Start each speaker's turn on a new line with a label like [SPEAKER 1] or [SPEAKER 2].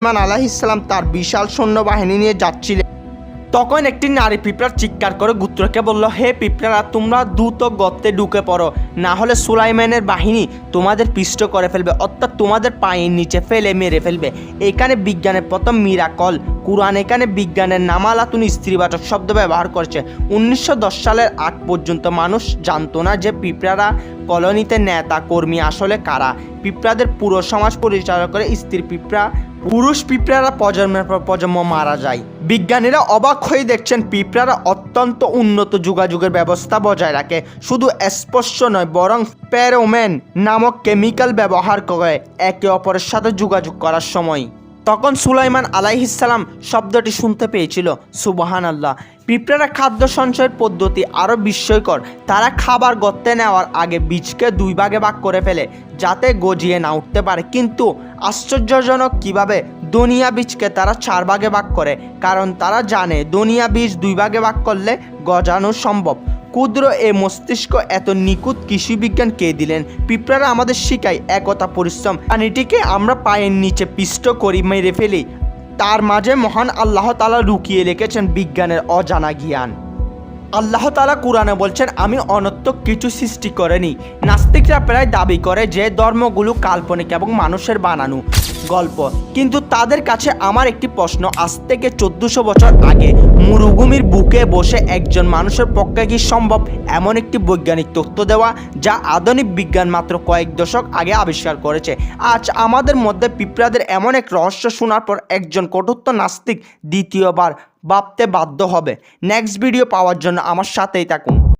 [SPEAKER 1] সুলাইমান আলাইহিস সালাম তার বিশাল সৈন্যবাহিনী নিয়ে যাচ্ছিলেন। তখন একটি নারী পিঁপড়া চিৎকার করে গোত্রকে বলল, হে পিঁপড়ারা, তোমরা দ্রুত গর্তে ঢুকে পড়ো, না হলে সুলাইমানের বাহিনী তোমাদের পিষ্ট করে ফেলবে, অর্থাৎ তোমাদের পায়ের নিচে ফেলে মেরে ফেলবে। এখানে বিজ্ঞানের প্রথম মিরাকল। কুরআন এখানে বিজ্ঞানের নামালাতুন স্ত্রীবাচক শব্দ ব্যবহার করছে। 1910 সালের আগ পর্যন্ত মানুষ জানতো না যে পিঁপড়ারা কলোনিতে নেতা কর্মী আসলে কারা। পিঁপড়াদের পুরো সমাজ পরিচালনা করে স্ত্রী পিঁপড়া। পুরুষ পিঁপড়ারা প্রজন্মের পর প্রজন্ম মারা যায়। বিজ্ঞানীরা অবাক হয়ে দেখছেন পিঁপড়ারা অত্যন্ত উন্নত যোগাযোগের ব্যবস্থা বজায় রাখে। শুধু স্পর্শ নয়, বরং ফেরোমেন নামক কেমিক্যাল ব্যবহার করে একে অপরের সাথে যোগাযোগ করার সময়। তখন সুলাইমান আলাইহিস সালাম শব্দটি শুনতে পেয়েছিল। সুবহানাল্লাহ। পিঁপড়ারা খাদ্য সঞ্চয়ের পদ্ধতি আরও বিস্ময়কর। তারা খাবার গর্তে নেওয়ার আগে বীজকে 2 ভাগে ভাগ করে ফেলে যাতে গজিয়ে না উঠতে পারে। কিন্তু আশ্চর্যজনক কিভাবে দুনিয়া বীজকে তারা 4 ভাগে ভাগ করে, কারণ তারা জানে দুনিয়া বীজ 2 ভাগে ভাগ করলে গজানো সম্ভব। ক্ষুদ্র এ মস্তিষ্ক এত নিখুঁত কৃষি বিজ্ঞান কে দিলেন? পিঁপড়ারা আমাদের শিখায় একতা, পরিশ্রম। প্রাণীটিকে আমরা পায়ের নিচে পিষ্ট করি, মেরে ফেলি, তার মাঝে মহান আল্লাহ তাআলা লুকিয়ে রেখেছেন বিজ্ঞানের অজানা জ্ঞান। আল্লাহ তাআলা কুরআনে বলছেন, আমি অনর্থক কিছু সৃষ্টি করিনি। নাস্তিকরা প্রায় দাবি করে যে ধর্মগুলো কাল্পনিক এবং মানুষের বানানো গল্প। কিন্তু তাদের কাছে আমার একটি প্রশ্ন, আজ থেকে 1400 বছর আগে মরুভূমির বুকে বসে একজন মানুষের পক্ষে কি সম্ভব এমন একটি বৈজ্ঞানিক তথ্য দেওয়া, যা আধুনিক বিজ্ঞান মাত্র কয়েক দশক আগে আবিষ্কার করেছে? আজ আমাদের মধ্যে পিঁপড়াদের এমন এক রহস্য শোনার পর একজন কঠোর নাস্তিক দ্বিতীয়বার ভাবতে বাধ্য হবে। নেক্সট ভিডিও পাওয়ার জন্য আমার সাথেই থাকুন।